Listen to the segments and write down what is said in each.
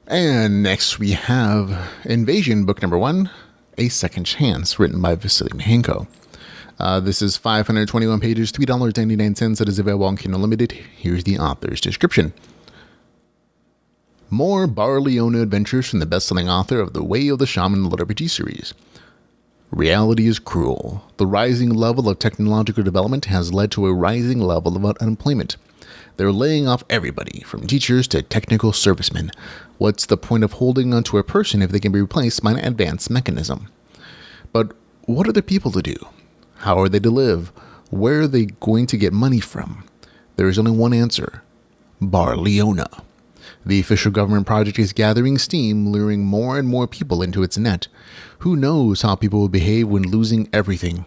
And next we have Invasion, book number 1, A Second Chance, written by Vasily Mihenko. This is 521 pages, $3.99. It is available on Kindle Unlimited. Here's the author's description. More Barliona adventures from the best-selling author of The Way of the Shaman LitRPG series. Reality is cruel. The rising level of technological development has led to a rising level of unemployment. They're laying off everybody, from teachers to technical servicemen. What's the point of holding onto a person if they can be replaced by an advanced mechanism? But what are the people to do? How are they to live? Where are they going to get money from? There is only one answer: Barliona. The official government project is gathering steam, luring more and more people into its net. Who knows how people will behave when losing everything?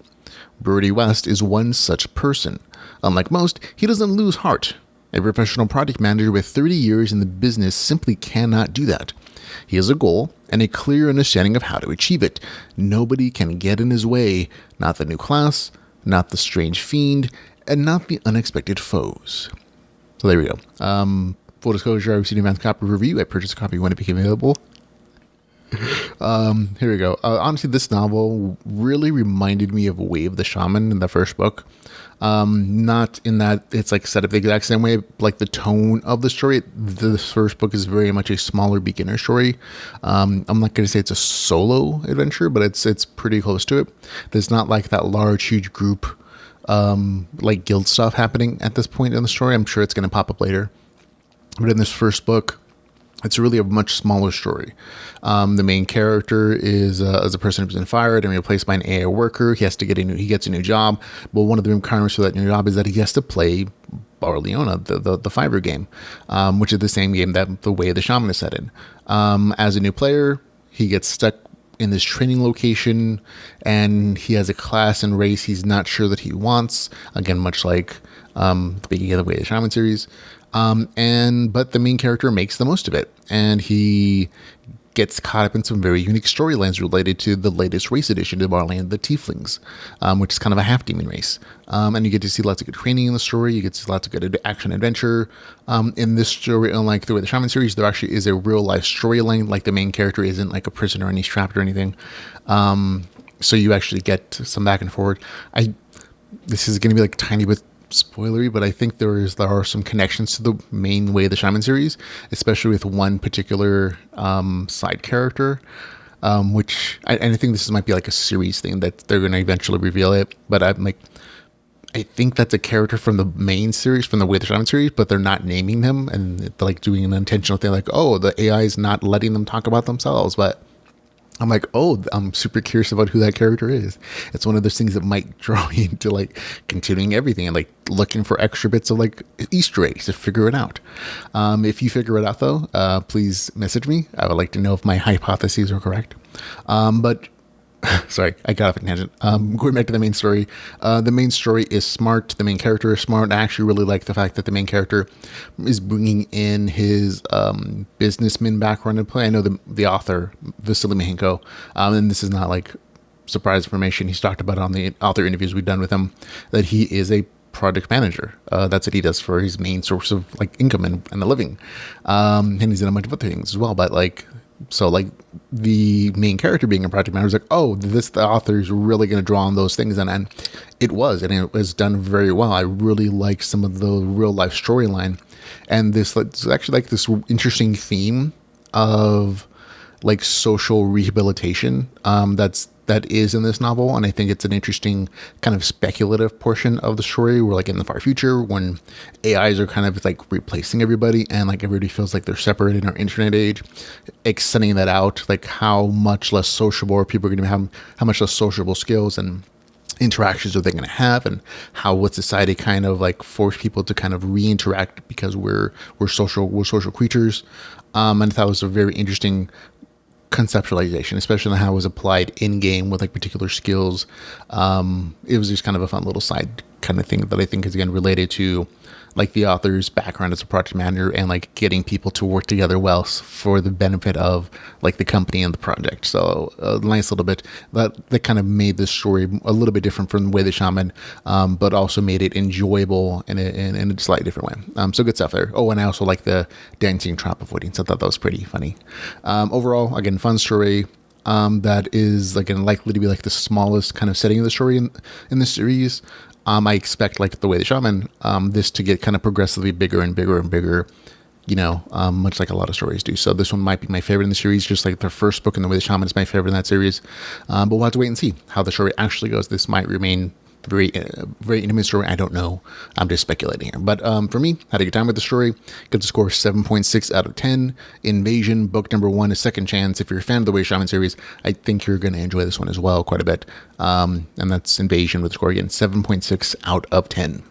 Brody West is one such person. Unlike most, he doesn't lose heart. A professional project manager with 30 years in the business simply cannot do that. He has a goal and a clear understanding of how to achieve it. Nobody can get in his way, not the new class, not the strange fiend, and not the unexpected foes. So there we go. Full disclosure, I received an advanced copy review. I purchased a copy when it became available. Here we go. Honestly, this novel really reminded me of Way of the Shaman in the first book. Not in that it's like set up the exact same way, like the tone of the story. The first book is very much a smaller beginner story. I'm not going to say it's a solo adventure, but it's pretty close to it. There's not like that large, huge group, like guild stuff happening at this point in the story. I'm sure it's going to pop up later. But in this first book, it's really a much smaller story. The main character is a person who's been fired and replaced by an AI worker. He gets a new job, but one of the requirements for that new job is that he has to play Barliona, the Fiverr game, which is the same game that The Way of the Shaman is set in. As a new player, he gets stuck in this training location, and he has a class and race he's not sure that he wants. Again, much like the beginning of The Way of the Shaman series. But the main character makes the most of it, and he gets caught up in some very unique storylines related to the latest race addition to Barliona, the Tieflings, which is kind of a half-demon race. And you get to see lots of good training in the story. You get to see lots of good action adventure. In this story, unlike the Way of the Shaman series, there actually is a real-life storyline. Like, the main character isn't like a prisoner and he's trapped or anything. So you actually get some back and forth. This is going to be like tiny bit spoilery, but I think there are some connections to the main Way of the Shaman series, especially with one particular side character, which I think this might be like a series thing that they're going to eventually reveal it. But I think that's a character from the main series, from the Way of the Shaman series, but they're not naming them, and they're like doing an intentional thing, like, oh, the AI is not letting them talk about themselves, but I'm like, oh, I'm super curious about who that character is. It's one of those things that might draw me into like continuing everything and like looking for extra bits of like Easter eggs to figure it out. If you figure it out though, please message me. I would like to know if my hypotheses are correct. But sorry, I got off a tangent. Going back to the main story. The main story is smart. The main character is smart. I actually really like the fact that the main character is bringing in his businessman background into play. I know the author, Vasily Mihenko, and this is not like surprise information. He's talked about it on the author interviews we've done with him, that he is a project manager. That's what he does for his main source of like income and a living. And he's in a bunch of other things as well. But so the main character being a project manager is like, oh, the author is really going to draw on those things. And it was done very well. I really like some of the real life storyline. And it's actually like this interesting theme of like social rehabilitation that is in this novel. And I think it's an interesting kind of speculative portion of the story where like in the far future when AIs are kind of like replacing everybody and like everybody feels like they're separated in our internet age, extending that out, like how much less sociable people are going to have, how much less sociable skills and interactions are they going to have, and how would society kind of like force people to kind of re-interact because we're social creatures. And I thought it was a very interesting conceptualization, especially on how it was applied in game with like particular skills. It was just kind of a fun little side kind of thing that I think is again related to like the author's background as a project manager and like getting people to work together well for the benefit of like the company and the project. So a nice little bit that kind of made this story a little bit different from the way the shaman, but also made it enjoyable in a slightly different way. So good stuff there. Oh, and I also like the dancing trap avoiding. So I thought that was pretty funny. Overall, again, fun story. That is again likely to be like the smallest kind of setting of the story in the series. I expect, like the way the shaman, this to get kind of progressively bigger and bigger and bigger, much like a lot of stories do. So this one might be my favorite in the series, just like the first book, and the way the shaman is my favorite in that series. But we'll have to wait and see how the story actually goes. This might remain very intimate story. I don't know. I'm just speculating here. But for me, had a good time with the story. Give the score 7.6 out of 10. Invasion, book number 1, A Second Chance. If you're a fan of the Way Shaman series, I think you're going to enjoy this one as well quite a bit. And that's Invasion with the score again, 7.6 out of 10.